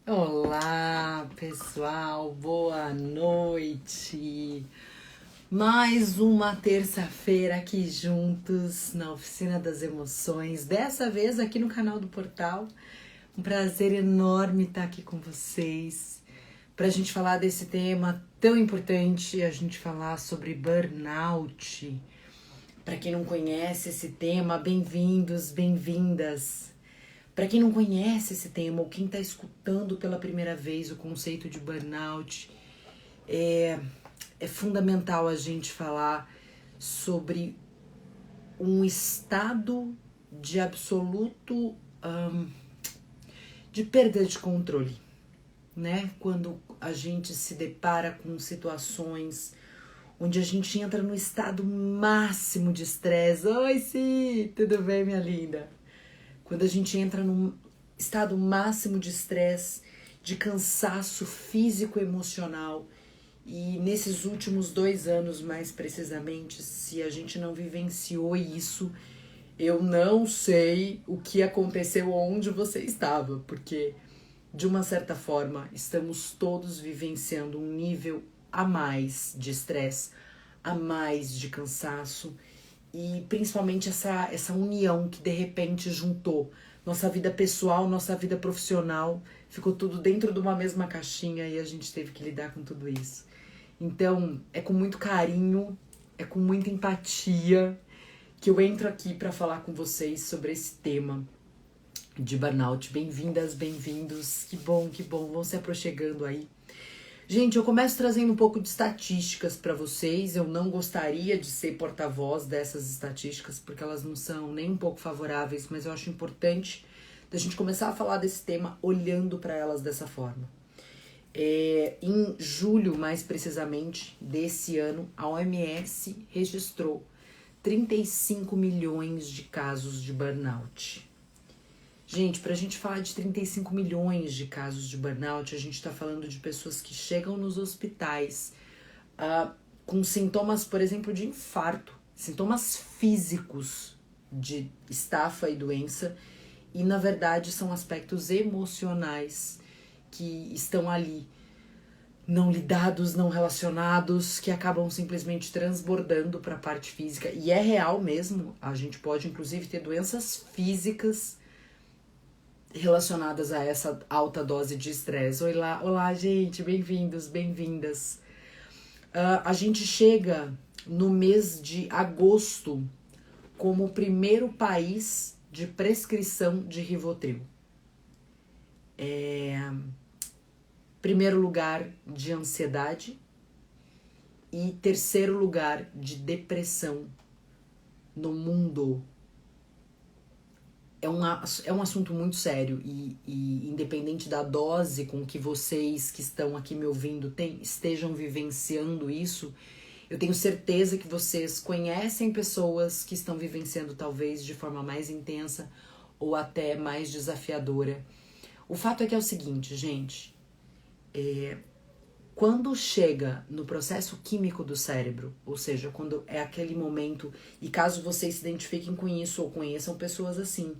Olá, pessoal, boa noite. Mais uma terça-feira aqui juntos na Oficina das Emoções, dessa vez aqui no canal do Portal. Um prazer enorme estar aqui com vocês para a gente falar desse tema tão importante, a gente falar sobre burnout. Para quem não conhece esse tema, bem-vindos, bem-vindas. Para quem não conhece esse tema ou quem está escutando pela primeira vez o conceito de burnout, é fundamental a gente falar sobre um estado de absoluto de perda de controle, né? Quando a gente se depara com situações onde a gente entra no estado máximo de estresse. Oi, sim, tudo bem, minha linda? Quando a gente entra num estado máximo de estresse, de cansaço físico e emocional, e nesses últimos 2 anos, mais precisamente, se a gente não vivenciou isso, eu não sei o que aconteceu onde você estava, porque, de uma certa forma, estamos todos vivenciando um nível a mais de estresse, a mais de cansaço, e principalmente essa união que de repente juntou nossa vida pessoal, nossa vida profissional, ficou tudo dentro de uma mesma caixinha e a gente teve que lidar com tudo isso. Então, é com muito carinho, é com muita empatia que eu entro aqui para falar com vocês sobre esse tema de burnout. Bem-vindas, bem-vindos, que bom, vão se aproximando aí. Gente, eu começo trazendo um pouco de estatísticas para vocês. Eu não gostaria de ser porta-voz dessas estatísticas, porque elas não são nem um pouco favoráveis, mas eu acho importante da gente começar a falar desse tema olhando para elas dessa forma. Em julho, mais precisamente, desse ano, a OMS registrou 35 milhões de casos de burnout. Gente, pra gente falar de 35 milhões de casos de burnout, a gente tá falando de pessoas que chegam nos hospitais com sintomas, por exemplo, de infarto, sintomas físicos de estafa e doença, e na verdade são aspectos emocionais que estão ali, não lidados, não relacionados, que acabam simplesmente transbordando para a parte física. E é real mesmo, a gente pode inclusive ter doenças físicas relacionadas a essa alta dose de estresse. Olá, gente, bem-vindos, bem-vindas. A gente chega no mês de agosto como o primeiro país de prescrição de Rivotril. Primeiro lugar de ansiedade e terceiro lugar de depressão no mundo. É um assunto muito sério e independente da dose com que vocês que estão aqui me ouvindo estejam vivenciando isso, eu tenho certeza que vocês conhecem pessoas que estão vivenciando talvez de forma mais intensa ou até mais desafiadora. O fato é que é o seguinte, gente, quando chega no processo químico do cérebro, ou seja, quando é aquele momento, e caso vocês se identifiquem com isso ou conheçam pessoas assim,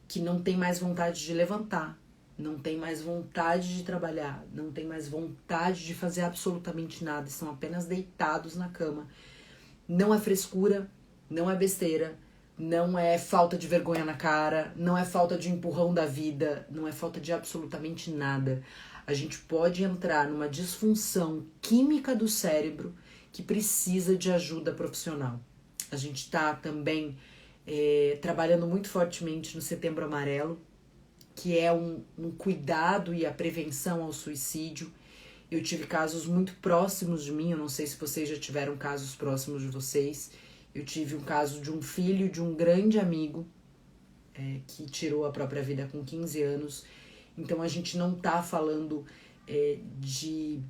que não tem mais vontade de levantar, não tem mais vontade de trabalhar, não tem mais vontade de fazer absolutamente nada, estão apenas deitados na cama. Não é frescura, não é besteira, não é falta de vergonha na cara, não é falta de empurrão da vida, não é falta de absolutamente nada. A gente pode entrar numa disfunção química do cérebro que precisa de ajuda profissional. A gente está também trabalhando muito fortemente no Setembro Amarelo, que é um cuidado e a prevenção ao suicídio. Eu tive casos muito próximos de mim, eu não sei se vocês já tiveram casos próximos de vocês. Eu tive um caso de um filho de um grande amigo que tirou a própria vida com 15 anos. Então a gente não tá falando de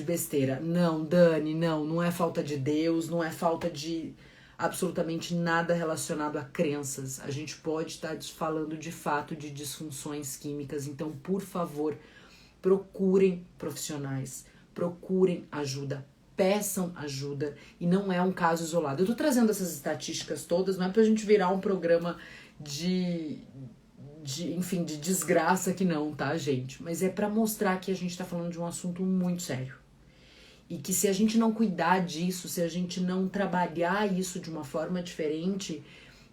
besteira. Não, Dani, não é falta de Deus, não é falta de absolutamente nada relacionado a crenças. A gente pode estar falando de fato de disfunções químicas. Então, por favor, procurem profissionais, procurem ajuda, peçam ajuda, e não é um caso isolado. Eu tô trazendo essas estatísticas todas, não é pra gente virar um programa enfim, de desgraça que não, tá, gente? Mas é pra mostrar que a gente tá falando de um assunto muito sério. E que se a gente não cuidar disso, se a gente não trabalhar isso de uma forma diferente,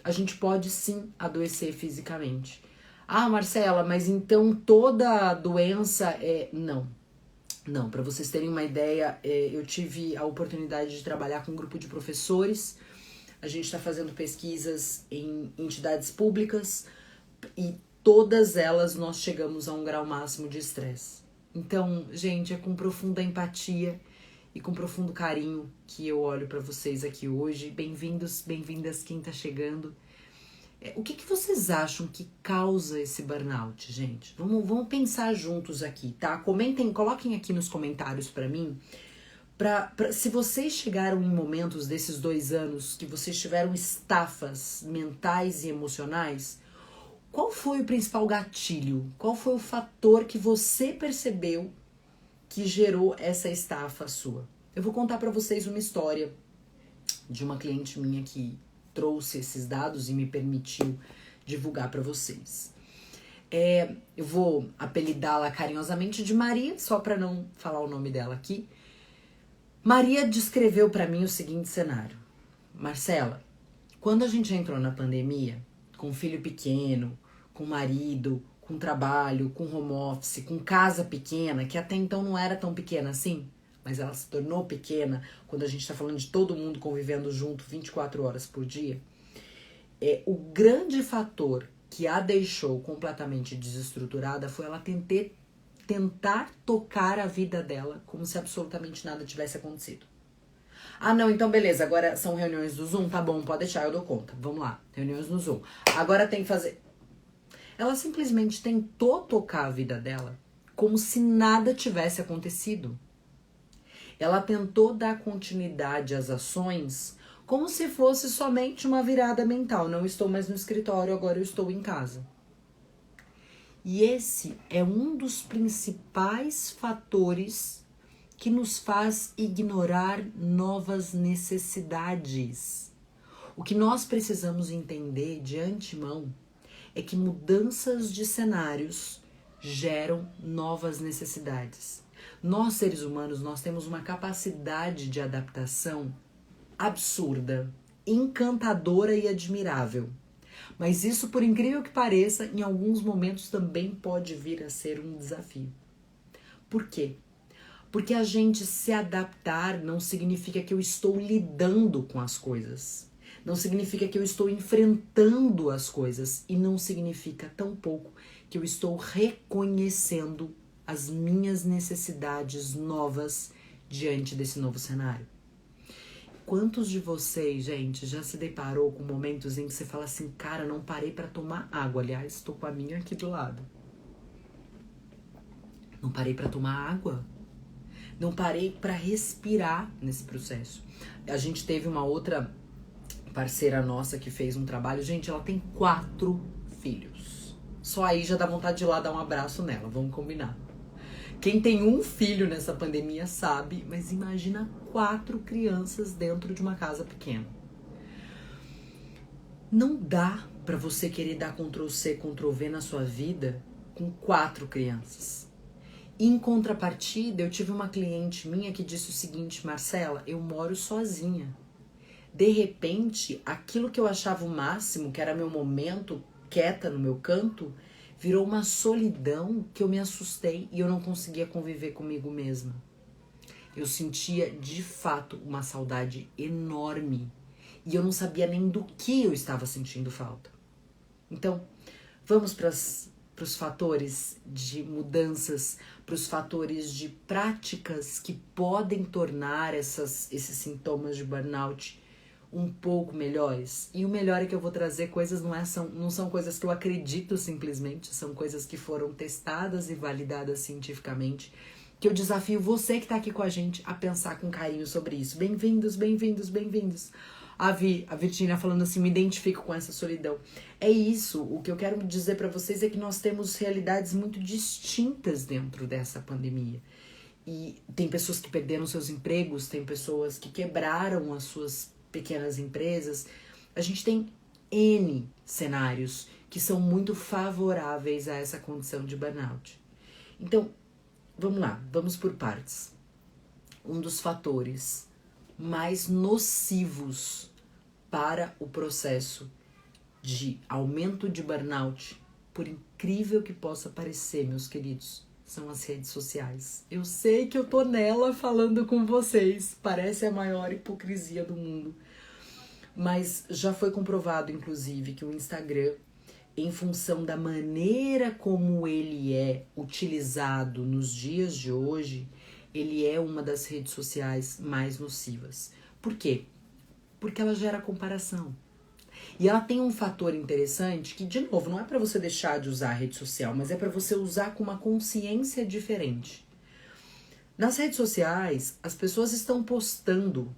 a gente pode sim adoecer fisicamente. Ah, Marcela, mas então toda doença é... Não. Não, para vocês terem uma ideia, eu tive a oportunidade de trabalhar com um grupo de professores. A gente está fazendo pesquisas em entidades públicas e todas elas nós chegamos a um grau máximo de estresse. Então, gente, é com profunda empatia e com profundo carinho que eu olho para vocês aqui hoje. Bem-vindos, bem-vindas quem tá chegando. O que vocês acham que causa esse burnout, gente? Vamos pensar juntos aqui, tá? Comentem, coloquem aqui nos comentários para mim. Se vocês chegaram em momentos desses 2 anos que vocês tiveram estafas mentais e emocionais, qual foi o principal gatilho? Qual foi o fator que você percebeu que gerou essa estafa sua? Eu vou contar para vocês uma história de uma cliente minha que trouxe esses dados e me permitiu divulgar para vocês. Eu vou apelidá-la carinhosamente de Maria, só para não falar o nome dela aqui. Maria descreveu para mim o seguinte cenário. Marcela, quando a gente entrou na pandemia, com filho pequeno, com marido, com trabalho, com home office, com casa pequena, que até então não era tão pequena assim, mas ela se tornou pequena quando a gente está falando de todo mundo convivendo junto 24 horas por dia, o grande fator que a deixou completamente desestruturada foi ela tentar tocar a vida dela como se absolutamente nada tivesse acontecido. Ah, não, então beleza, agora são reuniões do Zoom, tá bom, pode deixar, eu dou conta. Vamos lá, reuniões no Zoom. Agora tem que fazer... Ela simplesmente tentou tocar a vida dela como se nada tivesse acontecido. Ela tentou dar continuidade às ações como se fosse somente uma virada mental. Não estou mais no escritório, agora eu estou em casa. E esse é um dos principais fatores que nos faz ignorar novas necessidades. O que nós precisamos entender de antemão é que mudanças de cenários geram novas necessidades. Nós, seres humanos, nós temos uma capacidade de adaptação absurda, encantadora e admirável. Mas isso, por incrível que pareça, em alguns momentos também pode vir a ser um desafio. Por quê? Porque a gente se adaptar não significa que eu estou lidando com as coisas. Não significa que eu estou enfrentando as coisas. E não significa tampouco que eu estou reconhecendo as minhas necessidades novas diante desse novo cenário. Quantos de vocês, gente, já se deparou com momentos em que você fala assim, cara, não parei para tomar água. Aliás, estou com a minha aqui do lado. Não parei para tomar água. Não parei para respirar nesse processo. A gente teve uma outra parceira nossa que fez um trabalho. Gente, ela tem 4 filhos. Só aí já dá vontade de ir lá dar um abraço nela, vamos combinar. Quem tem um filho nessa pandemia sabe, mas imagina 4 crianças dentro de uma casa pequena. Não dá para você querer dar Ctrl+C, Ctrl+V na sua vida com 4 crianças. Em contrapartida, eu tive uma cliente minha que disse o seguinte, Marcela, eu moro sozinha. De repente, aquilo que eu achava o máximo, que era meu momento quieta no meu canto, virou uma solidão que eu me assustei e eu não conseguia conviver comigo mesma. Eu sentia, de fato, uma saudade enorme. E eu não sabia nem do que eu estava sentindo falta. Então, vamos para os fatores de mudanças, para os fatores de práticas que podem tornar esses sintomas de burnout um pouco melhores. E o melhor é que eu vou trazer coisas, não são coisas que eu acredito simplesmente, são coisas que foram testadas e validadas cientificamente, que eu desafio você que está aqui com a gente a pensar com carinho sobre isso. Bem-vindos, bem-vindos, bem-vindos. A Virginia falando assim, me identifico com essa solidão. É isso, o que eu quero dizer para vocês é que nós temos realidades muito distintas dentro dessa pandemia. E tem pessoas que perderam seus empregos, tem pessoas que quebraram as suas pequenas empresas. A gente tem N cenários que são muito favoráveis a essa condição de burnout. Então, vamos lá, vamos por partes. Um dos fatores mais nocivos para o processo de aumento de burnout, por incrível que possa parecer, meus queridos, são as redes sociais. Eu sei que eu tô nela falando com vocês, parece a maior hipocrisia do mundo, mas já foi comprovado, inclusive, que o Instagram, em função da maneira como ele é utilizado nos dias de hoje, ele é uma das redes sociais mais nocivas. Por quê? Porque ela gera comparação. E ela tem um fator interessante que, de novo, não é para você deixar de usar a rede social, mas é para você usar com uma consciência diferente. Nas redes sociais, as pessoas estão postando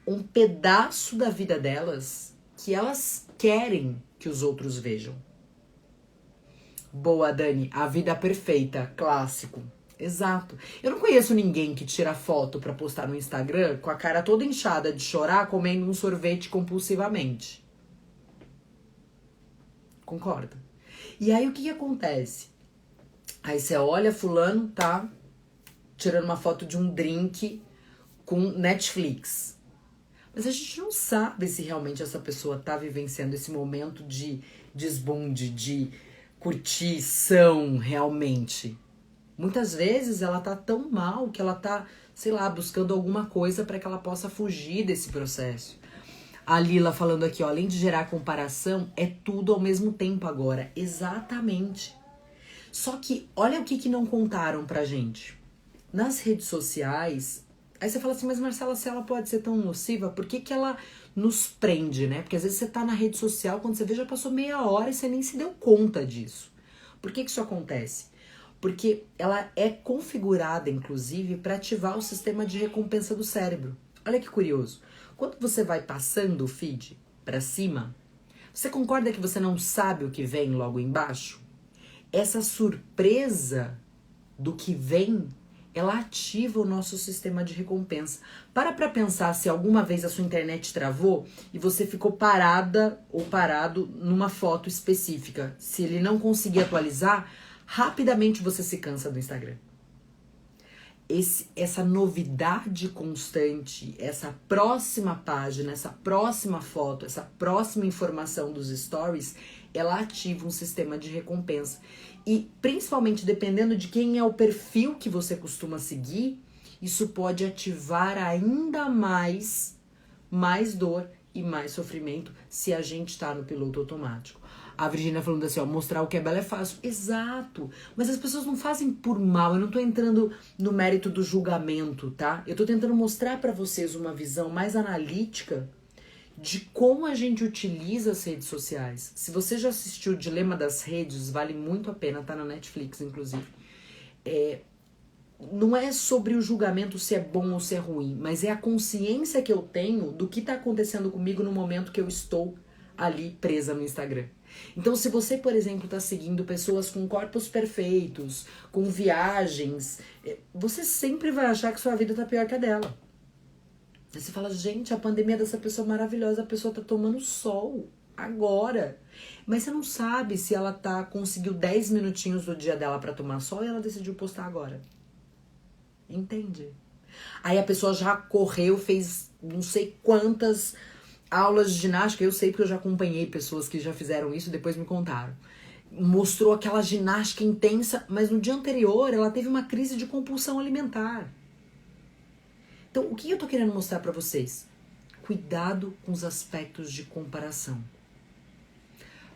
um pedaço da vida delas que elas querem que os outros vejam. Boa, Dani, a vida perfeita, clássico. Exato. Eu não conheço ninguém que tira foto pra postar no Instagram com a cara toda inchada de chorar comendo um sorvete compulsivamente. Concorda? E aí o que acontece? Aí você olha, fulano tá tirando uma foto de um drink com Netflix. Mas a gente não sabe se realmente essa pessoa tá vivenciando esse momento de desbunde, de curtição realmente. Muitas vezes ela tá tão mal que ela tá, sei lá, buscando alguma coisa para que ela possa fugir desse processo. A Lila falando aqui, ó, além de gerar comparação, é tudo ao mesmo tempo agora. Exatamente. Só que olha o que não contaram pra gente. Nas redes sociais, aí você fala assim, mas Marcela, se ela pode ser tão nociva, por que ela nos prende, né? Porque às vezes você tá na rede social, quando você vê, já passou meia hora e você nem se deu conta disso. Por que isso acontece? Porque ela é configurada, inclusive, para ativar o sistema de recompensa do cérebro. Olha que curioso. Quando você vai passando o feed para cima, você concorda que você não sabe o que vem logo embaixo? Essa surpresa do que vem, ela ativa o nosso sistema de recompensa. Para pensar se alguma vez a sua internet travou e você ficou parada ou parado numa foto específica. Se ele não conseguir atualizar, rapidamente você se cansa do Instagram. Essa novidade constante, essa próxima página, essa próxima foto, essa próxima informação dos stories, ela ativa um sistema de recompensa. E principalmente dependendo de quem é o perfil que você costuma seguir, isso pode ativar ainda mais dor e mais sofrimento se a gente tá no piloto automático. A Virgínia falando assim, ó, mostrar o que é belo é fácil. Exato, mas as pessoas não fazem por mal. Eu não tô entrando no mérito do julgamento, tá? Eu tô tentando mostrar pra vocês uma visão mais analítica de como a gente utiliza as redes sociais. Se você já assistiu o Dilema das Redes, vale muito a pena, tá na Netflix, inclusive. Não é sobre o julgamento se é bom ou se é ruim, mas é a consciência que eu tenho do que tá acontecendo comigo no momento que eu estou ali presa no Instagram. Então, se você, por exemplo, tá seguindo pessoas com corpos perfeitos, com viagens, você sempre vai achar que sua vida tá pior que a dela. Aí você fala, gente, a pandemia dessa pessoa é maravilhosa, a pessoa tá tomando sol agora. Mas você não sabe se ela conseguiu 10 minutinhos do dia dela pra tomar sol e ela decidiu postar agora. Entende? Aí a pessoa já correu, fez não sei quantas aulas de ginástica, eu sei porque eu já acompanhei pessoas que já fizeram isso e depois me contaram. Mostrou aquela ginástica intensa, mas no dia anterior ela teve uma crise de compulsão alimentar. Então, o que eu tô querendo mostrar pra vocês? Cuidado com os aspectos de comparação.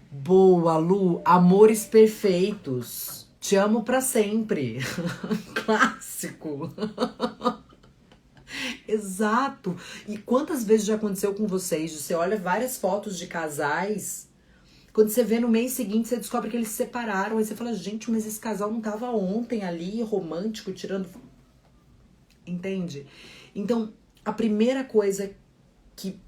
Boa, Lu, amores perfeitos. Te amo pra sempre. Clássico. Exato. E quantas vezes já aconteceu com vocês? Você olha várias fotos de casais, quando você vê no mês seguinte, você descobre que eles se separaram. Aí você fala, gente, mas esse casal não tava ontem ali, romântico, tirando... Entende? Então, a primeira coisa que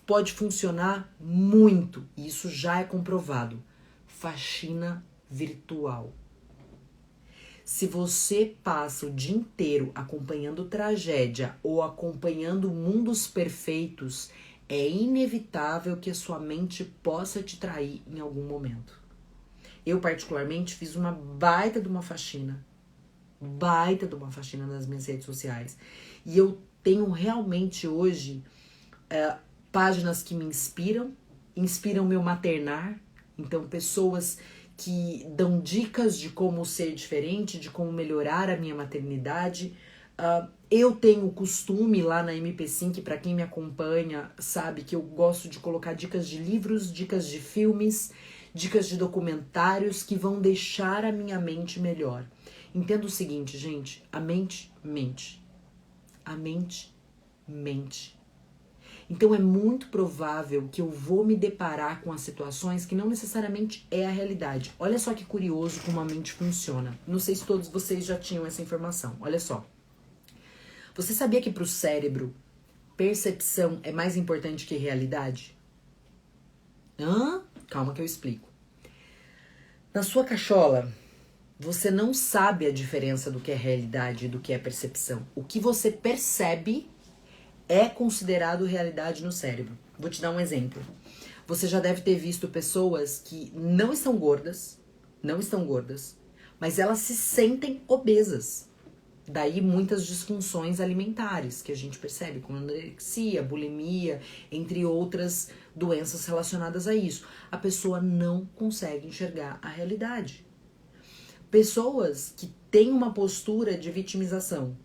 pode funcionar muito, e isso já é comprovado, faxina virtual. Se você passa o dia inteiro acompanhando tragédia ou acompanhando mundos perfeitos, é inevitável que a sua mente possa te trair em algum momento. Eu, particularmente, fiz uma baita de uma faxina nas minhas redes sociais. E eu tenho realmente hoje páginas que me inspiram meu maternar. Então, pessoas que dão dicas de como ser diferente, de como melhorar a minha maternidade. Eu tenho o costume lá na MP5, para quem me acompanha sabe que eu gosto de colocar dicas de livros, dicas de filmes, dicas de documentários que vão deixar a minha mente melhor. Entenda o seguinte, gente, a mente mente. A mente mente. Então é muito provável que eu vou me deparar com as situações que não necessariamente é a realidade. Olha só que curioso como a mente funciona. Não sei se todos vocês já tinham essa informação. Olha só. Você sabia que para o cérebro, percepção é mais importante que realidade? Calma que eu explico. Na sua cachola, você não sabe a diferença do que é realidade e do que é percepção. O que você percebe é considerado realidade no cérebro. Vou te dar um exemplo. Você já deve ter visto pessoas que não estão gordas, mas elas se sentem obesas. Daí muitas disfunções alimentares que a gente percebe, como anorexia, bulimia, entre outras doenças relacionadas a isso. A pessoa não consegue enxergar a realidade. Pessoas que têm uma postura de vitimização,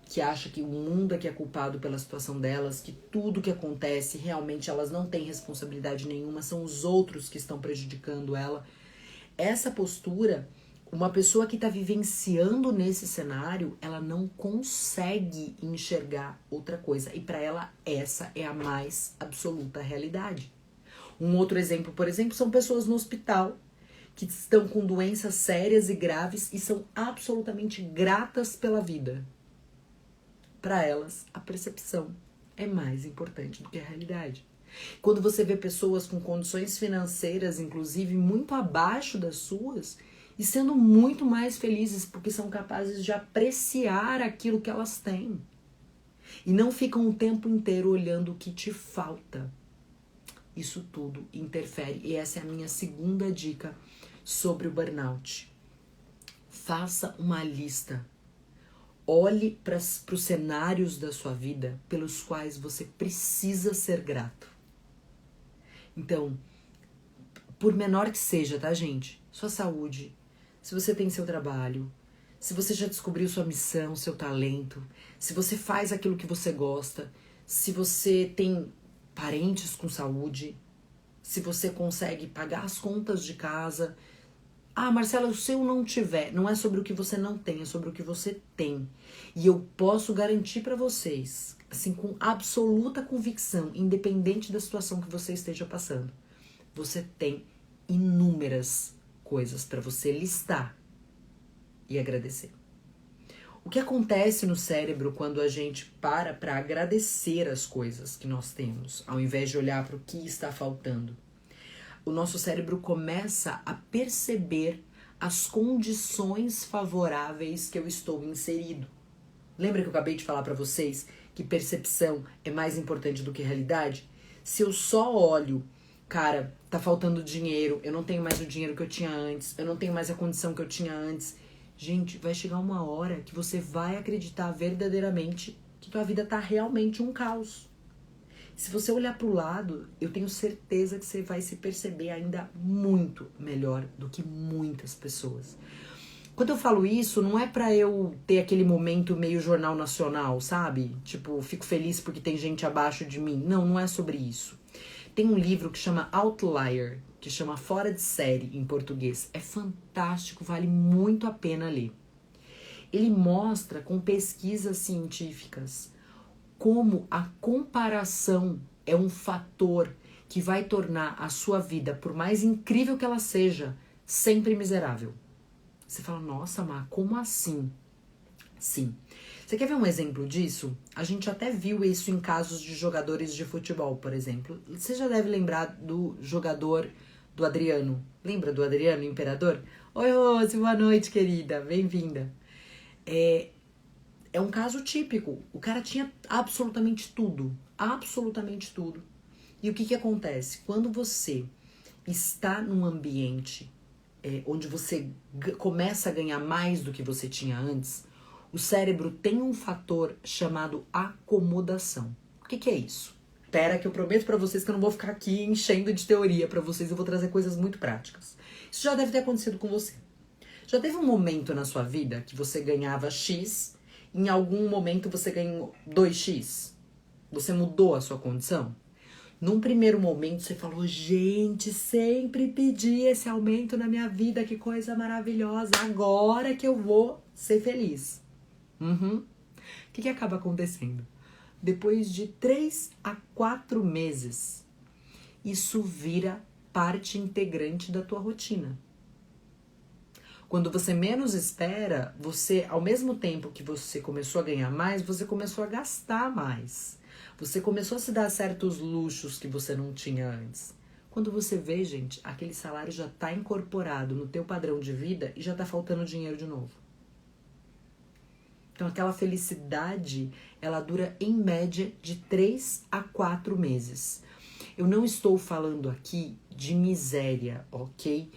que acha que o mundo é que é culpado pela situação delas, que tudo que acontece, realmente elas não têm responsabilidade nenhuma, são os outros que estão prejudicando ela. Essa postura, uma pessoa que está vivenciando nesse cenário, ela não consegue enxergar outra coisa. E para ela, essa é a mais absoluta realidade. Um outro exemplo, por exemplo, são pessoas no hospital que estão com doenças sérias e graves e são absolutamente gratas pela vida. Para elas, a percepção é mais importante do que a realidade. Quando você vê pessoas com condições financeiras, inclusive, muito abaixo das suas, e sendo muito mais felizes porque são capazes de apreciar aquilo que elas têm. E não ficam o tempo inteiro olhando o que te falta. Isso tudo interfere. E essa é a minha segunda dica sobre o burnout. Faça uma lista. Olhe para os cenários da sua vida pelos quais você precisa ser grato. Então, por menor que seja, tá, gente? Sua saúde, se você tem seu trabalho, se você já descobriu sua missão, seu talento, se você faz aquilo que você gosta, se você tem parentes com saúde, se você consegue pagar as contas de casa. Marcela, se eu não tiver, não é sobre o que você não tem, é sobre o que você tem. E eu posso garantir para vocês, assim, com absoluta convicção, independente da situação que você esteja passando, você tem inúmeras coisas para você listar e agradecer. O que acontece no cérebro quando a gente para agradecer as coisas que nós temos, ao invés de olhar para o que está faltando? O nosso cérebro começa a perceber as condições favoráveis que eu estou inserido. Lembra que eu acabei de falar para vocês que percepção é mais importante do que realidade? Se eu só olho, cara, tá faltando dinheiro, eu não tenho mais o dinheiro que eu tinha antes, eu não tenho mais a condição que eu tinha antes. Gente, vai chegar uma hora que você vai acreditar verdadeiramente que tua vida tá realmente um caos. Se você olhar para o lado, eu tenho certeza que você vai se perceber ainda muito melhor do que muitas pessoas. Quando eu falo isso, não é pra eu ter aquele momento meio jornal nacional, sabe? Tipo, fico feliz porque tem gente abaixo de mim. Não, não é sobre isso. Tem um livro que chama Outlier, que chama Fora de Série em português. É fantástico, vale muito a pena ler. Ele mostra com pesquisas científicas como a comparação é um fator que vai tornar a sua vida, por mais incrível que ela seja, sempre miserável. Você fala, nossa, Má, como assim? Sim. Você quer ver um exemplo disso? A gente até viu isso em casos de jogadores de futebol, por exemplo. Você já deve lembrar do jogador do Adriano. Lembra do Adriano, imperador? Oi, Rose, boa noite, querida. Bem-vinda. É um caso típico. O cara tinha absolutamente tudo. Absolutamente tudo. E o que acontece? Quando você está num ambiente onde você começa a ganhar mais do que você tinha antes, o cérebro tem um fator chamado acomodação. O que é isso? Espera que eu prometo pra vocês que eu não vou ficar aqui enchendo de teoria pra vocês, eu vou trazer coisas muito práticas. Isso já deve ter acontecido com você. Já teve um momento na sua vida que você ganhava X, em algum momento você ganhou 2x? Você mudou a sua condição? Num primeiro momento você falou, gente, sempre pedi esse aumento na minha vida, que coisa maravilhosa, agora que eu vou ser feliz. O que acaba acontecendo? Depois de 3 a 4 meses, isso vira parte integrante da tua rotina. Quando você menos espera, você, ao mesmo tempo que você começou a ganhar mais, você começou a gastar mais. Você começou a se dar certos luxos que você não tinha antes. Quando você vê, gente, aquele salário já está incorporado no teu padrão de vida e já está faltando dinheiro de novo. Então aquela felicidade, ela dura em média de 3 a 4 meses. Eu não estou falando aqui de miséria, ok?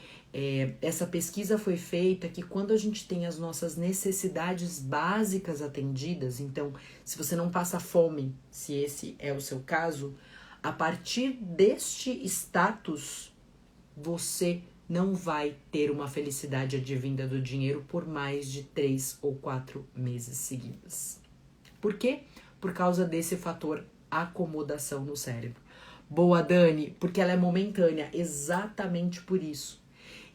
Essa pesquisa foi feita que quando a gente tem as nossas necessidades básicas atendidas, então, se você não passa fome, se esse é o seu caso, a partir deste status, você não vai ter uma felicidade advinda do dinheiro por mais de 3 ou 4 meses seguidos. Por quê? Por causa desse fator acomodação no cérebro. Boa, Dani, porque ela é momentânea, exatamente por isso.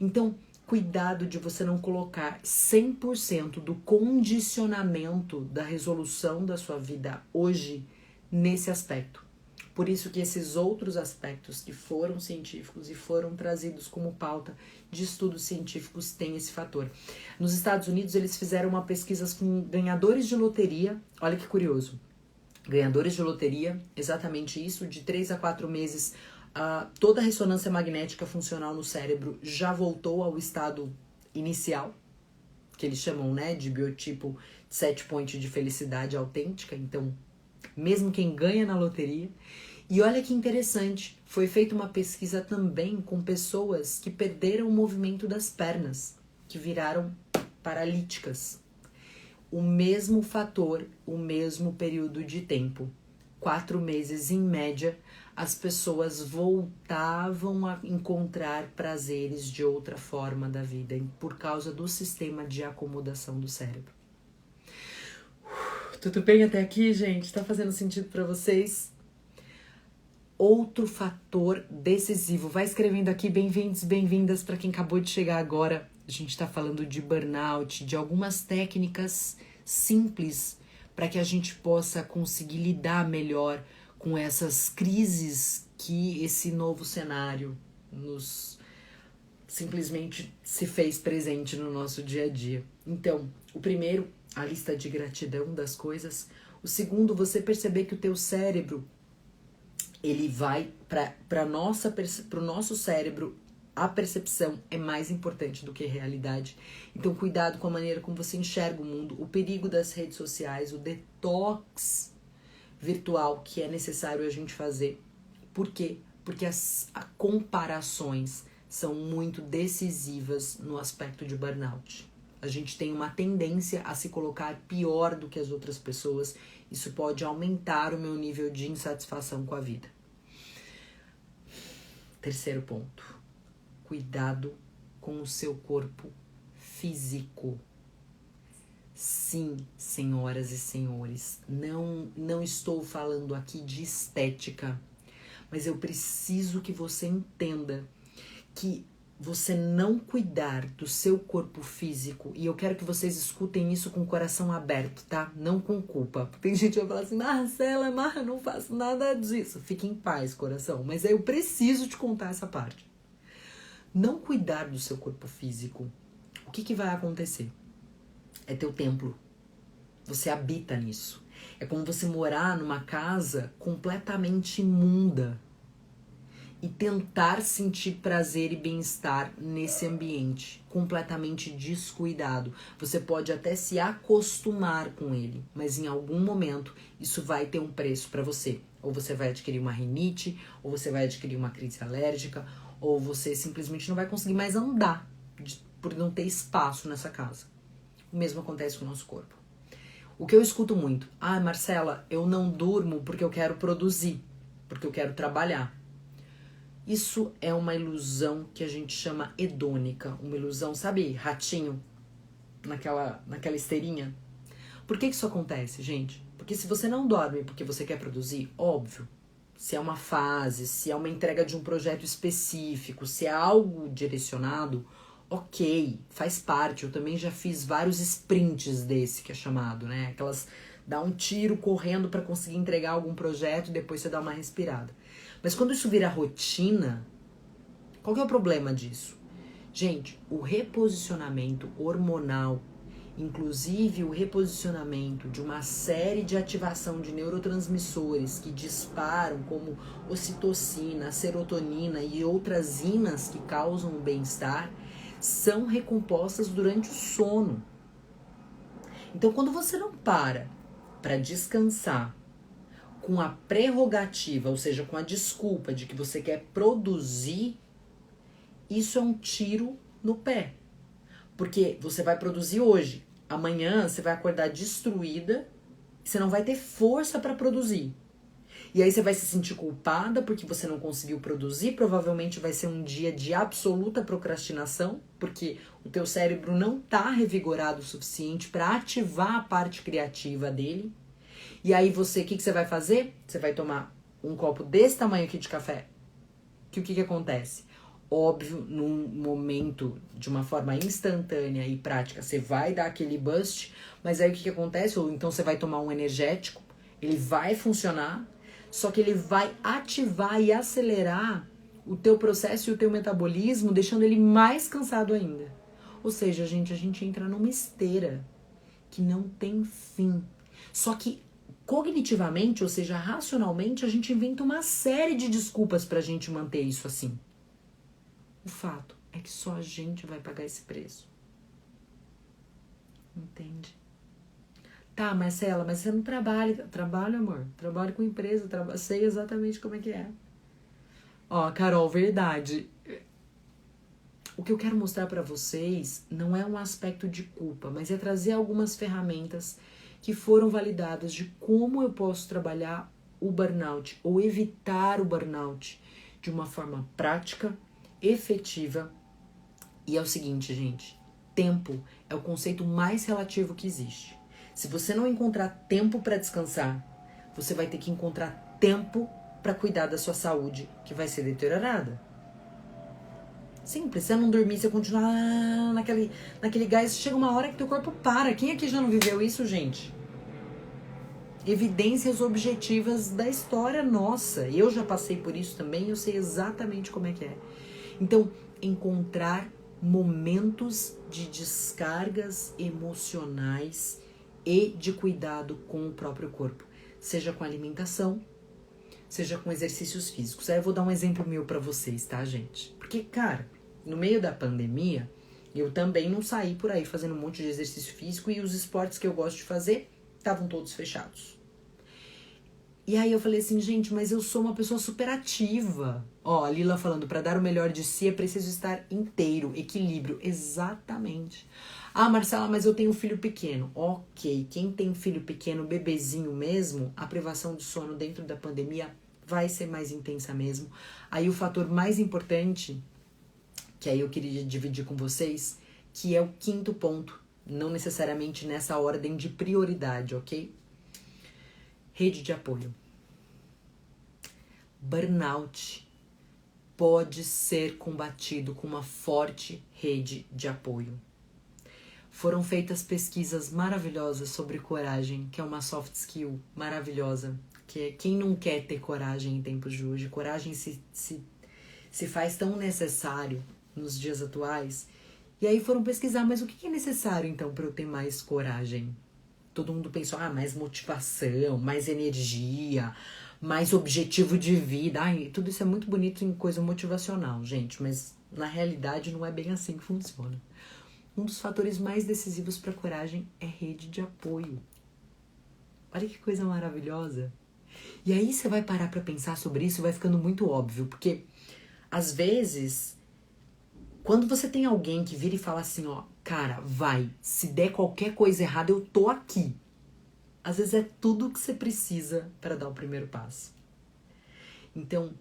Então, cuidado de você não colocar 100% do condicionamento da resolução da sua vida hoje nesse aspecto. Por isso que esses outros aspectos que foram científicos e foram trazidos como pauta de estudos científicos têm esse fator. Nos Estados Unidos, eles fizeram uma pesquisa com ganhadores de loteria. Olha que curioso. Ganhadores de loteria, exatamente isso, de 3 a 4 meses, toda a ressonância magnética funcional no cérebro já voltou ao estado inicial, que eles chamam, né, de biotipo set point de felicidade autêntica. Então, mesmo quem ganha na loteria. E olha que interessante, foi feita uma pesquisa também com pessoas que perderam o movimento das pernas, que viraram paralíticas. O mesmo fator, o mesmo período de tempo. 4 meses em média, as pessoas voltavam a encontrar prazeres de outra forma da vida, por causa do sistema de acomodação do cérebro. Tudo bem até aqui, gente? Tá fazendo sentido para vocês? Outro fator decisivo. Vai escrevendo aqui, bem-vindos, bem-vindas para quem acabou de chegar agora. A gente tá falando de burnout, de algumas técnicas simples para que a gente possa conseguir lidar melhor com essas crises que esse novo cenário nos simplesmente se fez presente no nosso dia a dia. Então, o primeiro, a lista de gratidão das coisas. O segundo, você perceber que o teu cérebro, ele vai para o nosso cérebro, a percepção é mais importante do que a realidade. Então, cuidado com a maneira como você enxerga o mundo, o perigo das redes sociais, o detox virtual que é necessário a gente fazer. Por quê? Porque as comparações são muito decisivas no aspecto de burnout. A gente tem uma tendência a se colocar pior do que as outras pessoas. Isso pode aumentar o meu nível de insatisfação com a vida. Terceiro ponto. Cuidado com o seu corpo físico. Sim, senhoras e senhores, não estou falando aqui de estética, mas eu preciso que você entenda que você não cuidar do seu corpo físico, e eu quero que vocês escutem isso com o coração aberto, tá? Não com culpa. Tem gente que vai falar assim, Marcela, eu não faço nada disso. Fique em paz, coração, mas eu preciso te contar essa parte. Não cuidar do seu corpo físico, o que vai acontecer? É teu templo. Você habita nisso. É como você morar numa casa completamente imunda. e tentar sentir prazer e bem-estar nesse ambiente completamente descuidado. Você pode até se acostumar com ele, mas em algum momento isso vai ter um preço para você. Ou você vai adquirir uma rinite, ou você vai adquirir uma crise alérgica, ou você simplesmente não vai conseguir mais andar por não ter espaço nessa casa. O mesmo acontece com o nosso corpo. O que eu escuto muito: Marcela, eu não durmo porque eu quero produzir, porque eu quero trabalhar. Isso é uma ilusão que a gente chama hedônica, uma ilusão, sabe, ratinho, naquela esteirinha. Por que isso acontece, gente? Porque se você não dorme porque você quer produzir, óbvio, se é uma fase, se é uma entrega de um projeto específico, se é algo direcionado, ok, faz parte. Eu também já fiz vários sprints desse que é chamado, né? Aquelas, dá um tiro correndo para conseguir entregar algum projeto e depois você dá uma respirada. Mas quando isso vira rotina, qual que é o problema disso? Gente, o reposicionamento hormonal, inclusive o reposicionamento de uma série de ativação de neurotransmissores que disparam, como ocitocina, serotonina e outras ímãs que causam o bem-estar, são recompostas durante o sono. Então, quando você não para descansar com a prerrogativa, ou seja, com a desculpa de que você quer produzir, isso é um tiro no pé. Porque você vai produzir hoje, amanhã você vai acordar destruída, você não vai ter força para produzir. E aí você vai se sentir culpada porque você não conseguiu produzir, provavelmente vai ser um dia de absoluta procrastinação, porque o teu cérebro não está revigorado o suficiente para ativar a parte criativa dele. E aí você, o que você vai fazer? Você vai tomar um copo desse tamanho aqui de café. Que o que acontece? Óbvio, num momento de uma forma instantânea e prática, você vai dar aquele boost, mas aí o que acontece? Ou então você vai tomar um energético, ele vai funcionar, só que ele vai ativar e acelerar o teu processo e o teu metabolismo, deixando ele mais cansado ainda. Ou seja, gente, a gente entra numa esteira que não tem fim. Só que cognitivamente, ou seja, racionalmente, a gente inventa uma série de desculpas pra gente manter isso assim. O fato é que só a gente vai pagar esse preço. Entende? Tá, Marcela, mas você não trabalha. Trabalho, amor. Trabalho com empresa, sei exatamente como é que é. Ó, Carol, verdade. O que eu quero mostrar pra vocês não é um aspecto de culpa, mas é trazer algumas ferramentas que foram validadas de como eu posso trabalhar o burnout ou evitar o burnout de uma forma prática, efetiva. E é o seguinte, gente, tempo é o conceito mais relativo que existe. Se você não encontrar tempo para descansar, você vai ter que encontrar tempo para cuidar da sua saúde, que vai ser deteriorada. Simples, se você não dormir, você continuar naquele gás, chega uma hora que teu corpo para. Quem aqui já não viveu isso, gente? Evidências objetivas da história nossa. Eu já passei por isso também, eu sei exatamente como é que é. Então, encontrar momentos de descargas emocionais e de cuidado com o próprio corpo. Seja com alimentação, seja com exercícios físicos. Aí eu vou dar um exemplo meu pra vocês, tá, gente? Porque, cara, no meio da pandemia, eu também não saí por aí fazendo um monte de exercício físico e os esportes que eu gosto de fazer estavam todos fechados. E aí eu falei assim, gente, mas eu sou uma pessoa super ativa. Ó, a Lila falando, pra dar o melhor de si é preciso estar inteiro, equilíbrio. Exatamente. Ah, Marcela, mas eu tenho um filho pequeno. Ok, quem tem filho pequeno, bebezinho mesmo, a privação de sono dentro da pandemia vai ser mais intensa mesmo. Aí o fator mais importante, que aí eu queria dividir com vocês, que é o quinto ponto, não necessariamente nessa ordem de prioridade, ok? Rede de apoio. Burnout pode ser combatido com uma forte rede de apoio. Foram feitas pesquisas maravilhosas sobre coragem, que é uma soft skill maravilhosa, que é quem não quer ter coragem em tempos de hoje. Coragem se faz tão necessário nos dias atuais. E aí foram pesquisar, mas o que é necessário então para eu ter mais coragem? Todo mundo pensou, mais motivação, mais energia, mais objetivo de vida. Ai, tudo isso é muito bonito em coisa motivacional, gente, mas na realidade não é bem assim que funciona. Um dos fatores mais decisivos para a coragem é rede de apoio. Olha que coisa maravilhosa. E aí você vai parar para pensar sobre isso e vai ficando muito óbvio, porque às vezes, quando você tem alguém que vira e fala assim, ó, cara, vai, se der qualquer coisa errada, eu tô aqui. Às vezes é tudo o que você precisa para dar o primeiro passo. Então,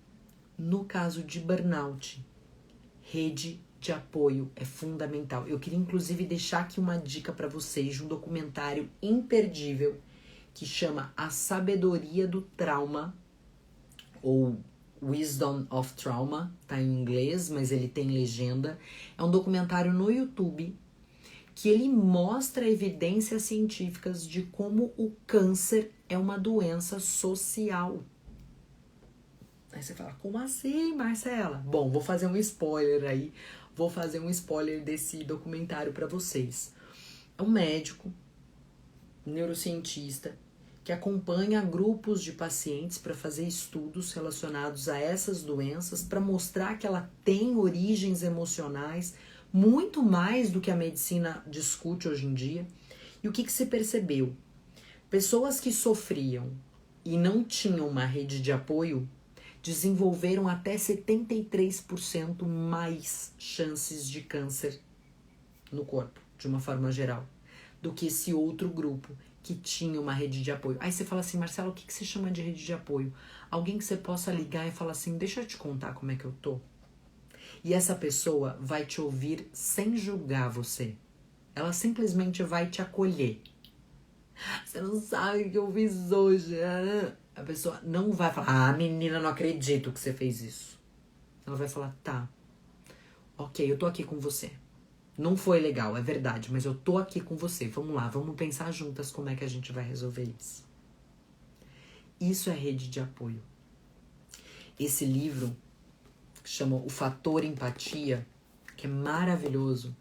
no caso de burnout, rede de apoio é fundamental. Eu queria inclusive deixar aqui uma dica para vocês de um documentário imperdível que chama A Sabedoria do Trauma, ou Wisdom of Trauma, tá em inglês, mas ele tem legenda. É um documentário no YouTube que ele mostra evidências científicas de como o câncer é uma doença social. Aí você fala, como assim, Marcela? Bom, vou fazer um spoiler aí. Vou fazer um spoiler desse documentário para vocês. É um médico, neurocientista, que acompanha grupos de pacientes para fazer estudos relacionados a essas doenças, para mostrar que ela tem origens emocionais, muito mais do que a medicina discute hoje em dia. E o que se percebeu? Pessoas que sofriam e não tinham uma rede de apoio desenvolveram até 73% mais chances de câncer no corpo, de uma forma geral, do que esse outro grupo que tinha uma rede de apoio. Aí você fala assim, Marcelo, o que você chama de rede de apoio? Alguém que você possa ligar e falar assim, deixa eu te contar como é que eu tô. E essa pessoa vai te ouvir sem julgar você. Ela simplesmente vai te acolher. Você não sabe o que eu fiz hoje. A pessoa não vai falar, menina, não acredito que você fez isso. Ela vai falar, tá, ok, eu tô aqui com você. Não foi legal, é verdade, mas eu tô aqui com você. Vamos lá, vamos pensar juntas como é que a gente vai resolver isso. Isso é rede de apoio. Esse livro, que chama O Fator Empatia, que é maravilhoso,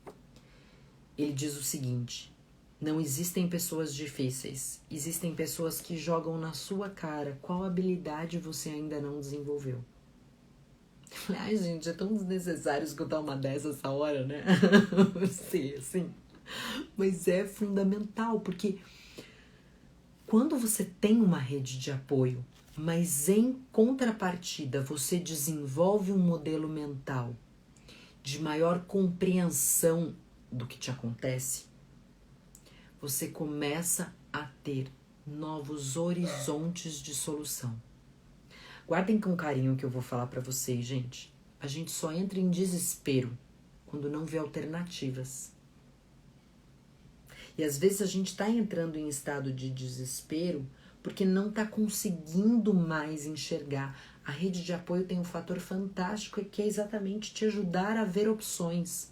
ele diz o seguinte: não existem pessoas difíceis, existem pessoas que jogam na sua cara qual habilidade você ainda não desenvolveu. Ai, gente, é tão desnecessário escutar uma dessa essa hora, né? Sim, assim. Mas é fundamental, porque quando você tem uma rede de apoio, mas em contrapartida você desenvolve um modelo mental de maior compreensão do que te acontece, você começa a ter novos horizontes de solução. Guardem com carinho o que eu vou falar pra vocês, gente. A gente só entra em desespero quando não vê alternativas. E às vezes a gente tá entrando em estado de desespero porque não tá conseguindo mais enxergar. A rede de apoio tem um fator fantástico que é exatamente te ajudar a ver opções.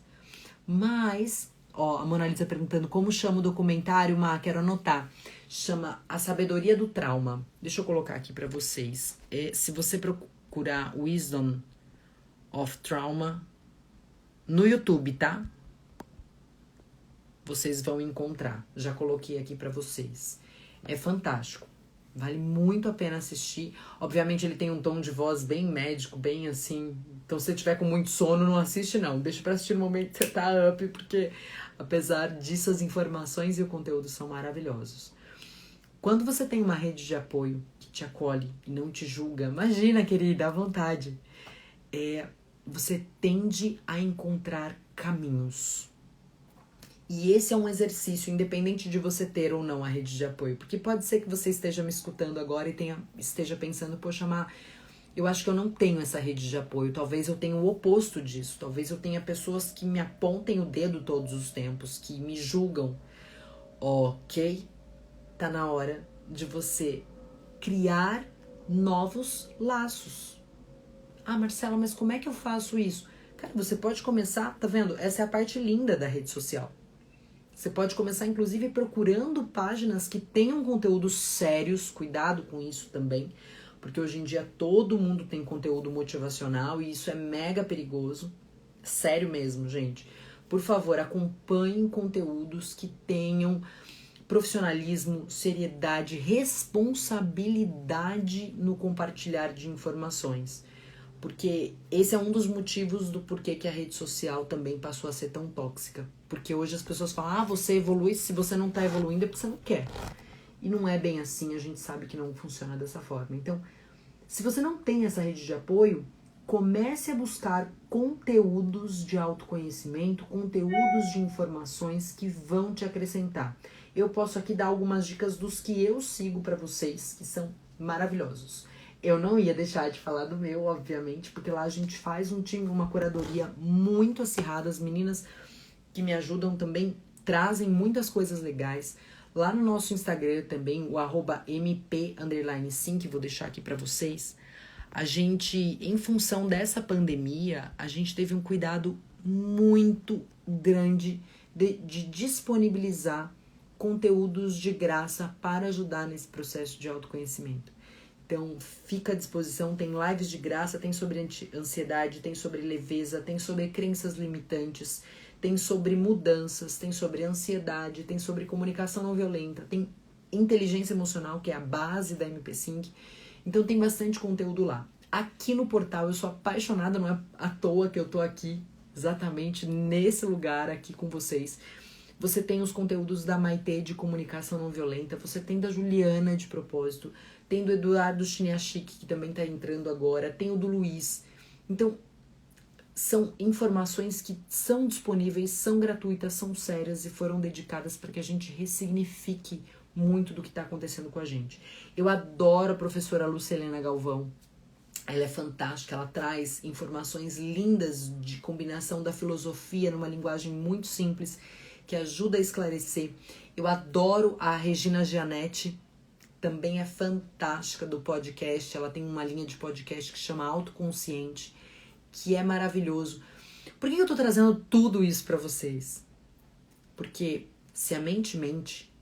Mas, ó, a Mona Lisa perguntando como chama o documentário, quero anotar. Chama A Sabedoria do Trauma. Deixa eu colocar aqui pra vocês. Se você procurar Wisdom of Trauma no YouTube, tá? Vocês vão encontrar. Já coloquei aqui pra vocês. É fantástico. Vale muito a pena assistir. Obviamente ele tem um tom de voz bem médico, bem assim. Então se você tiver com muito sono, não assiste não. Deixa pra assistir no momento que você tá up, porque apesar disso as informações e o conteúdo são maravilhosos. Quando você tem uma rede de apoio que te acolhe e não te julga, imagina, querida, à vontade, você tende a encontrar caminhos. E esse é um exercício, independente de você ter ou não a rede de apoio. Porque pode ser que você esteja me escutando agora e esteja pensando, poxa, eu acho que eu não tenho essa rede de apoio. Talvez eu tenha o oposto disso. Talvez eu tenha pessoas que me apontem o dedo todos os tempos, que me julgam. Ok? Tá na hora de você criar novos laços. Ah, Marcela, mas como é que eu faço isso? Cara, você pode começar, tá vendo? Essa é a parte linda da rede social. Você pode começar, inclusive, procurando páginas que tenham conteúdos sérios. Cuidado com isso também, porque hoje em dia todo mundo tem conteúdo motivacional e isso é mega perigoso. Sério mesmo, gente. Por favor, acompanhem conteúdos que tenham profissionalismo, seriedade, responsabilidade no compartilhar de informações. Porque esse é um dos motivos do porquê que a rede social também passou a ser tão tóxica. Porque hoje as pessoas falam, você evolui, se você não tá evoluindo é porque você não quer. E não é bem assim, a gente sabe que não funciona dessa forma. Então, se você não tem essa rede de apoio, comece a buscar conteúdos de autoconhecimento, conteúdos de informações que vão te acrescentar. Eu posso aqui dar algumas dicas dos que eu sigo para vocês, que são maravilhosos. Eu não ia deixar de falar do meu, obviamente, porque lá a gente faz um time, uma curadoria muito acirrada. As meninas que me ajudam também trazem muitas coisas legais. Lá no nosso Instagram também, o @mp_sim, que vou deixar aqui para vocês. A gente, em função dessa pandemia, a gente teve um cuidado muito grande de disponibilizar conteúdos de graça para ajudar nesse processo de autoconhecimento. Então, fica à disposição, tem lives de graça, tem sobre ansiedade, tem sobre leveza, tem sobre crenças limitantes, tem sobre mudanças, tem sobre ansiedade, tem sobre comunicação não violenta, tem inteligência emocional, que é a base da MP5. Então, tem bastante conteúdo lá. Aqui no portal, eu sou apaixonada, não é à toa que eu tô aqui, exatamente nesse lugar aqui com vocês. Você tem os conteúdos da Maitê de comunicação não violenta, você tem da Juliana de propósito, tem do Eduardo Chiniachik, que também tá entrando agora, tem o do Luiz. Então, são informações que são disponíveis, são gratuitas, são sérias e foram dedicadas para que a gente ressignifique muito do que está acontecendo com a gente. Eu adoro a professora Lucilena Galvão. Ela é fantástica, ela traz informações lindas de combinação da filosofia numa linguagem muito simples, que ajuda a esclarecer. Eu adoro a Regina Gianetti, também é fantástica do podcast. Ela tem uma linha de podcast que chama Autoconsciente, que é maravilhoso. Por que eu tô trazendo tudo isso para vocês? Porque se a mente mente,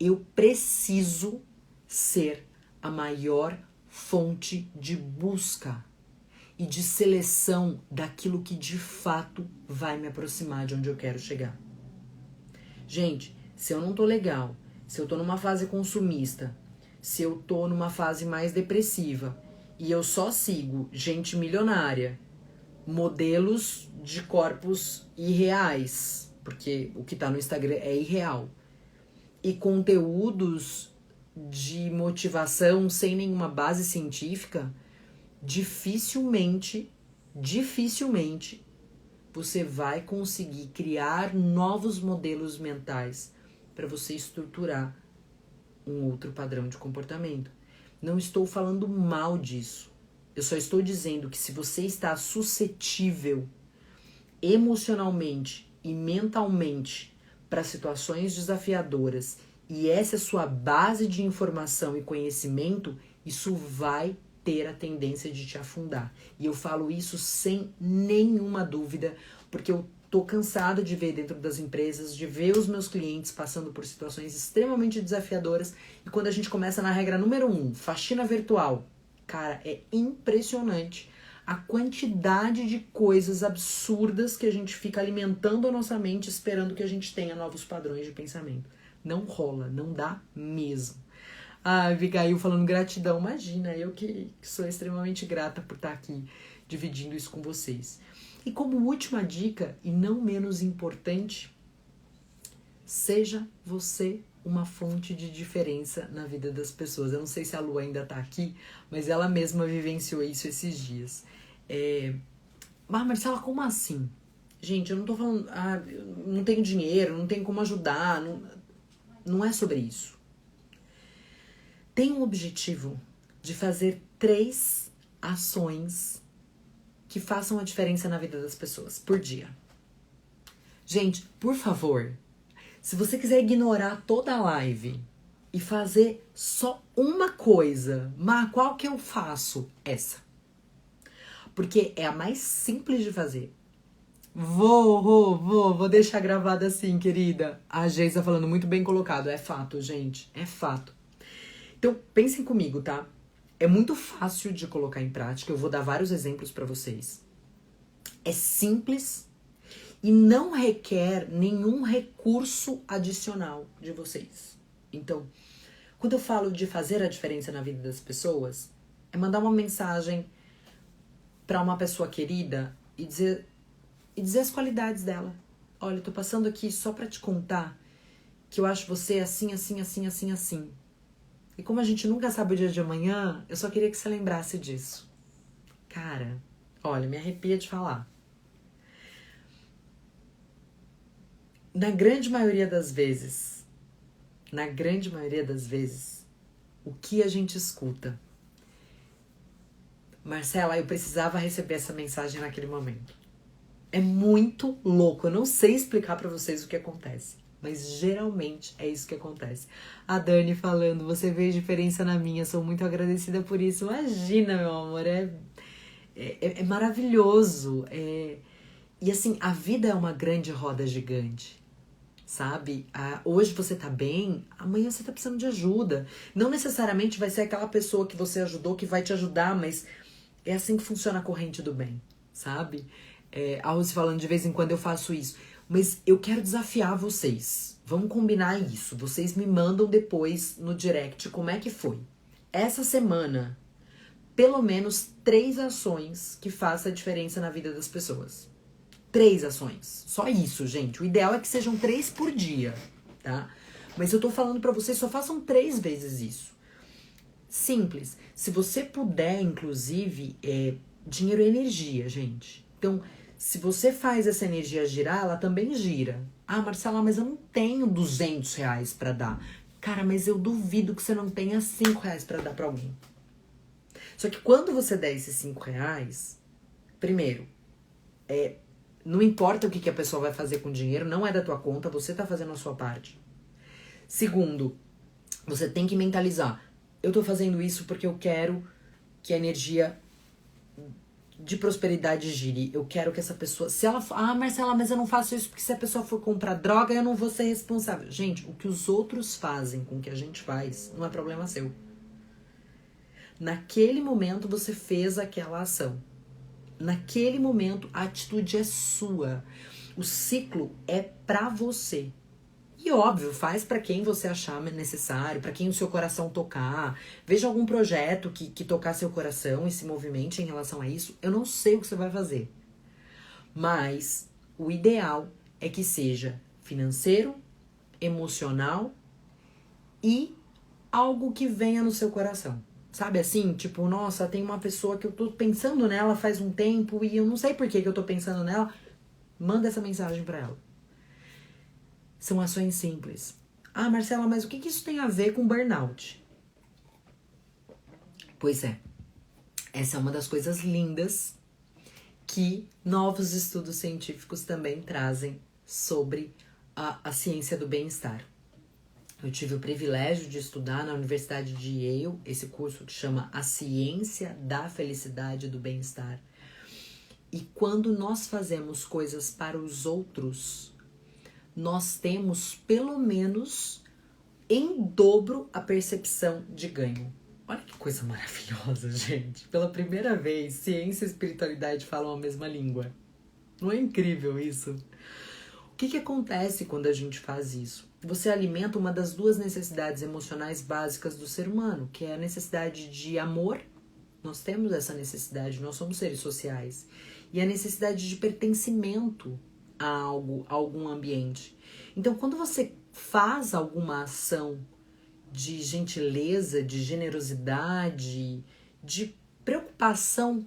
eu preciso ser a maior fonte de busca e de seleção daquilo que de fato vai me aproximar de onde eu quero chegar. Gente, se eu não tô legal, se eu tô numa fase consumista, se eu tô numa fase mais depressiva e eu só sigo gente milionária, modelos de corpos irreais, porque o que tá no Instagram é irreal, e conteúdos de motivação sem nenhuma base científica, dificilmente você vai conseguir criar novos modelos mentais para você estruturar um outro padrão de comportamento. Não estou falando mal disso. Eu só estou dizendo que se você está suscetível emocionalmente e mentalmente para situações desafiadoras e essa é sua base de informação e conhecimento, isso vai ter a tendência de te afundar. E eu falo isso sem nenhuma dúvida, porque eu tô cansada de ver dentro das empresas, de ver os meus clientes passando por situações extremamente desafiadoras. E quando a gente começa na regra número 1, faxina virtual, cara, é impressionante a quantidade de coisas absurdas que a gente fica alimentando a nossa mente esperando que a gente tenha novos padrões de pensamento. Não rola, não dá mesmo. Ah, Abigail falando gratidão. Imagina, eu que sou extremamente grata por estar aqui dividindo isso com vocês. E como última dica, e não menos importante, seja você uma fonte de diferença na vida das pessoas. Eu não sei se a Lu ainda tá aqui, mas ela mesma vivenciou isso esses dias. Mas Marcela, como assim? Gente, eu não tô falando, eu não tenho dinheiro, não tenho como ajudar, não é sobre isso. Tem um objetivo de fazer 3 ações que façam a diferença na vida das pessoas por dia. Gente, por favor, se você quiser ignorar toda a live e fazer só uma coisa, mas qual que eu faço? Essa. Porque é a mais simples de fazer. Vou deixar gravado assim, querida. A Geisa falando muito bem colocado. É fato, gente. É fato. Então, pensem comigo, tá? É muito fácil de colocar em prática. Eu vou dar vários exemplos pra vocês. É simples e não requer nenhum recurso adicional de vocês. Então, quando eu falo de fazer a diferença na vida das pessoas, é mandar uma mensagem para uma pessoa querida e dizer as qualidades dela. Olha, eu tô passando aqui só pra te contar que eu acho você assim, assim, assim, assim, assim. E como a gente nunca sabe o dia de amanhã, eu só queria que você lembrasse disso. Cara, olha, me arrepia de falar. Na grande maioria das vezes, o que a gente escuta? Marcela, eu precisava receber essa mensagem naquele momento. É muito louco, eu não sei explicar pra vocês o que acontece, mas geralmente é isso que acontece. A Dani falando, você vê diferença na minha, sou muito agradecida por isso. Imagina, meu amor, é maravilhoso. E assim, a vida é uma grande roda gigante, sabe? Hoje você tá bem, amanhã você tá precisando de ajuda. Não necessariamente vai ser aquela pessoa que você ajudou que vai te ajudar, mas é assim que funciona a corrente do bem, sabe? A Rose falando, de vez em quando eu faço isso. Mas eu quero desafiar vocês. Vamos combinar isso. Vocês me mandam depois no direct como é que foi. Essa semana, pelo menos 3 ações que façam a diferença na vida das pessoas. 3 ações. Só isso, gente. O ideal é que sejam 3 por dia, tá? Mas eu tô falando pra vocês, só façam 3 vezes isso. Simples. Se você puder, inclusive, dinheiro é energia, gente. Então, se você faz essa energia girar, ela também gira. Ah, Marcela, mas eu não tenho R$200 pra dar. Cara, mas eu duvido que você não tenha R$5 pra dar pra alguém. Só que quando você der esses R$5, primeiro, não importa o que a pessoa vai fazer com o dinheiro, não é da tua conta, você tá fazendo a sua parte. Segundo, você tem que mentalizar. Eu tô fazendo isso porque eu quero que a energia de prosperidade gire. Eu quero que essa pessoa... Se ela... Ah, Marcela, mas eu não faço isso porque se a pessoa for comprar droga, eu não vou ser responsável. Gente, o que os outros fazem com o que a gente faz não é problema seu. Naquele momento você fez aquela ação. Naquele momento a atitude é sua. O ciclo é pra você. E óbvio, faz pra quem você achar necessário, pra quem o seu coração tocar. Veja algum projeto que tocar seu coração e se movimente em relação a isso. Eu não sei o que você vai fazer. Mas o ideal é que seja financeiro, emocional e algo que venha no seu coração. Sabe assim? Tipo, nossa, tem uma pessoa que eu tô pensando nela faz um tempo e eu não sei por que eu tô pensando nela. Manda essa mensagem pra ela. São ações simples. Ah, Marcela, mas o que isso tem a ver com burnout? Pois é. Essa é uma das coisas lindas que novos estudos científicos também trazem sobre a ciência do bem-estar. Eu tive o privilégio de estudar na Universidade de Yale, esse curso que chama A Ciência da Felicidade e do Bem-Estar. E quando nós fazemos coisas para os outros, nós temos pelo menos em dobro a percepção de ganho. Olha que coisa maravilhosa, gente. Pela primeira vez, ciência e espiritualidade falam a mesma língua. Não é incrível isso? O que acontece quando a gente faz isso? Você alimenta uma das 2 necessidades emocionais básicas do ser humano, que é a necessidade de amor. Nós temos essa necessidade, nós somos seres sociais. E a necessidade de pertencimento a algo, a algum ambiente. Então, quando você faz alguma ação de gentileza, de generosidade, de preocupação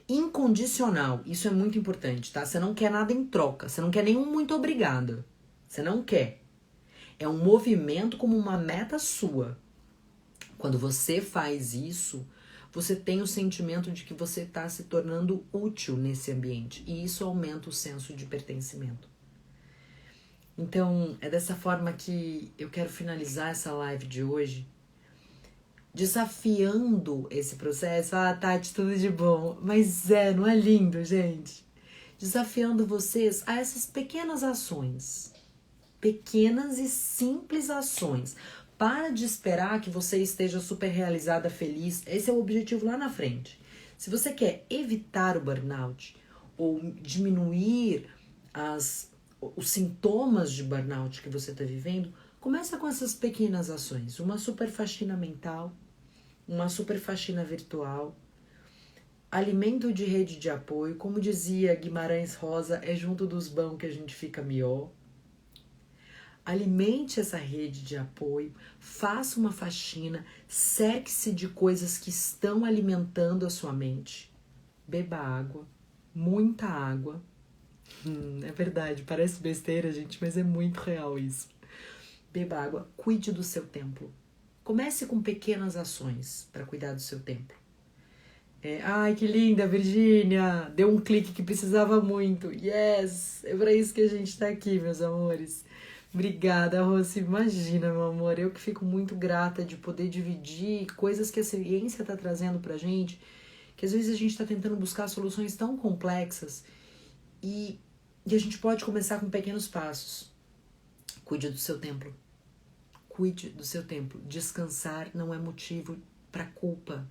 incondicional, isso é muito importante, tá? Você não quer nada em troca, você não quer nenhum muito obrigada. Você não quer. É um movimento como uma meta sua. Quando você faz isso, você tem o sentimento de que você está se tornando útil nesse ambiente. E isso aumenta o senso de pertencimento. Então, é dessa forma que eu quero finalizar essa live de hoje, desafiando esse processo. Ah, Tati, tudo de bom. Mas não é lindo, gente? Desafiando vocês a essas pequenas ações. Pequenas e simples ações. Para de esperar que você esteja super realizada, feliz. Esse é o objetivo lá na frente. Se você quer evitar o burnout ou diminuir os sintomas de burnout que você está vivendo, começa com essas pequenas ações. Uma super faxina mental, uma super faxina virtual, alimento de rede de apoio. Como dizia Guimarães Rosa, é junto dos bons que a gente fica melhor. Alimente essa rede de apoio, faça uma faxina, cerque-se de coisas que estão alimentando a sua mente. Beba água, muita água. É verdade, parece besteira, gente, mas é muito real isso. Beba água, cuide do seu templo. Comece com pequenas ações para cuidar do seu templo. Ai, que linda, Virgínia! Deu um clique que precisava muito. Yes! É para isso que a gente está aqui, meus amores. Obrigada, Rossi. Imagina, meu amor, eu que fico muito grata de poder dividir coisas que a ciência está trazendo pra gente, que às vezes a gente está tentando buscar soluções tão complexas e a gente pode começar com pequenos passos. Cuide do seu templo. Cuide do seu templo. Descansar não é motivo para culpa.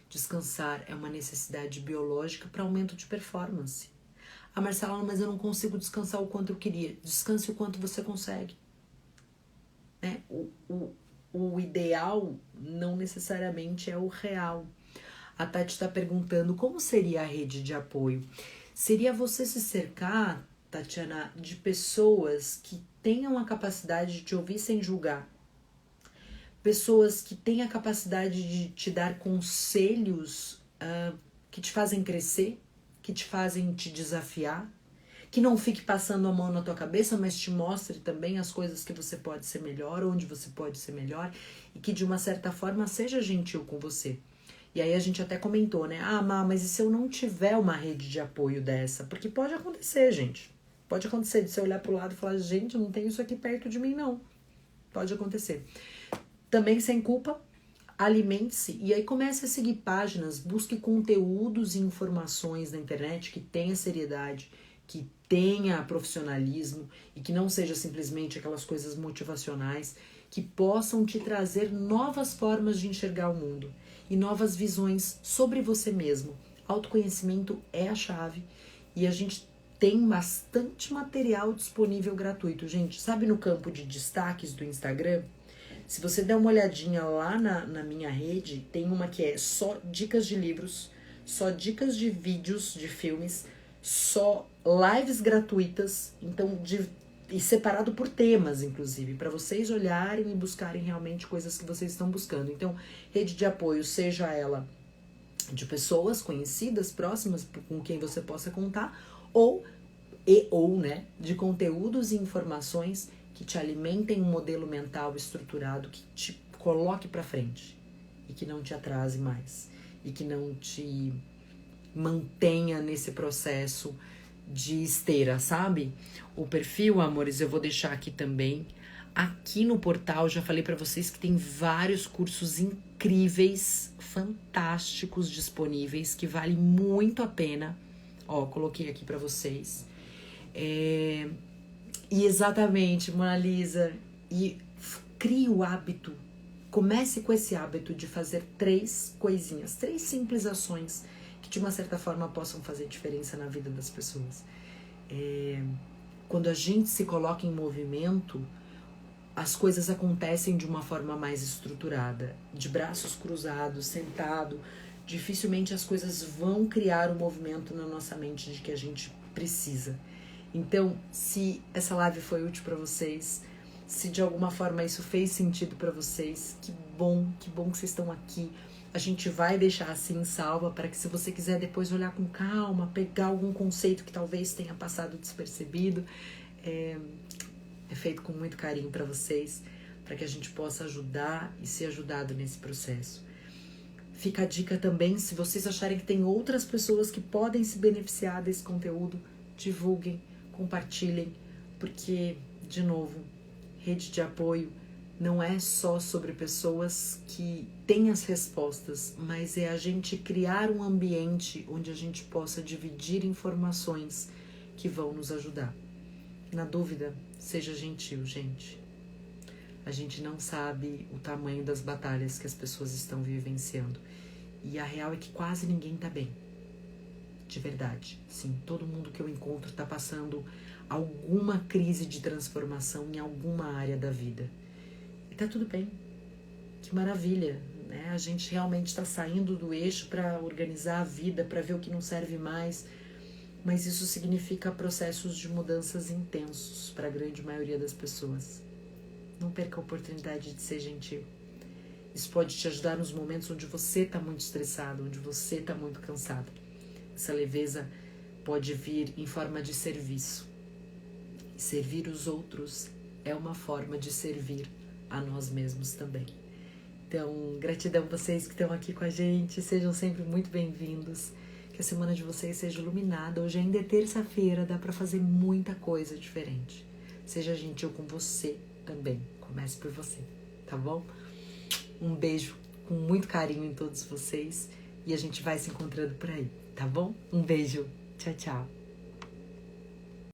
Descansar é uma necessidade biológica para aumento de performance. Ah, Marcela, mas eu não consigo descansar o quanto eu queria. Descanse o quanto você consegue. Né? O ideal não necessariamente é o real. A Tati está perguntando como seria a rede de apoio. Seria você se cercar, Tatiana, de pessoas que tenham a capacidade de te ouvir sem julgar. Pessoas que têm a capacidade de te dar conselhos que te fazem crescer, que te fazem te desafiar, que não fique passando a mão na tua cabeça, mas te mostre também as coisas que você pode ser melhor, onde você pode ser melhor, e que de uma certa forma seja gentil com você. E aí a gente até comentou, né? Ah, mas e se eu não tiver uma rede de apoio dessa? Porque pode acontecer, gente. Pode acontecer de você olhar pro lado e falar, gente, eu não tenho isso aqui perto de mim, não. Pode acontecer. Também sem culpa, alimente-se e aí comece a seguir páginas, busque conteúdos e informações na internet que tenha seriedade, que tenha profissionalismo e que não seja simplesmente aquelas coisas motivacionais que possam te trazer novas formas de enxergar o mundo e novas visões sobre você mesmo. Autoconhecimento é a chave e a gente tem bastante material disponível gratuito. Gente, sabe no campo de destaques do Instagram? Se você der uma olhadinha lá na minha rede, tem uma que é só dicas de livros, só dicas de vídeos, de filmes, só lives gratuitas, então e separado por temas, inclusive, para vocês olharem e buscarem realmente coisas que vocês estão buscando. Então, rede de apoio, seja ela de pessoas conhecidas, próximas, com quem você possa contar, ou né, de conteúdos e informações que te alimentem um modelo mental estruturado, que te coloque para frente e que não te atrase mais e que não te mantenha nesse processo de esteira, sabe? O perfil, amores, eu vou deixar aqui também. Aqui no portal, já falei para vocês que tem vários cursos incríveis, fantásticos disponíveis, que vale muito a pena. Ó, coloquei aqui para vocês. E exatamente, Mona Lisa, e crie o hábito, comece com esse hábito de fazer 3 coisinhas, 3 simples ações que de uma certa forma possam fazer diferença na vida das pessoas. Quando a gente se coloca em movimento, as coisas acontecem de uma forma mais estruturada, de braços cruzados, sentado, dificilmente as coisas vão criar o movimento na nossa mente de que a gente precisa. Então, se essa live foi útil para vocês, se de alguma forma isso fez sentido para vocês, que bom que vocês estão aqui. A gente vai deixar assim salva para que se você quiser depois olhar com calma, pegar algum conceito que talvez tenha passado despercebido, é feito com muito carinho para vocês, para que a gente possa ajudar e ser ajudado nesse processo. Fica a dica também, se vocês acharem que tem outras pessoas que podem se beneficiar desse conteúdo, divulguem, compartilhem, porque, de novo, rede de apoio não é só sobre pessoas que têm as respostas, mas é a gente criar um ambiente onde a gente possa dividir informações que vão nos ajudar. Na dúvida, seja gentil, gente. A gente não sabe o tamanho das batalhas que as pessoas estão vivenciando. E a real é que quase ninguém tá bem. De verdade. Sim, todo mundo que eu encontro tá passando alguma crise de transformação em alguma área da vida. E tá tudo bem. Que maravilha, né? A gente realmente está saindo do eixo para organizar a vida, para ver o que não serve mais. Mas isso significa processos de mudanças intensos para a grande maioria das pessoas. Não perca a oportunidade de ser gentil. Isso pode te ajudar nos momentos onde você está muito estressado, onde você está muito cansado. Essa leveza pode vir em forma de serviço. E servir os outros é uma forma de servir a nós mesmos também. Então, gratidão a vocês que estão aqui com a gente. Sejam sempre muito bem-vindos. Que a semana de vocês seja iluminada. Hoje ainda é terça-feira, dá para fazer muita coisa diferente. Seja gentil com você também. Comece por você, tá bom? Um beijo com muito carinho em todos vocês. E a gente vai se encontrando por aí, tá bom? Um beijo. Tchau, tchau.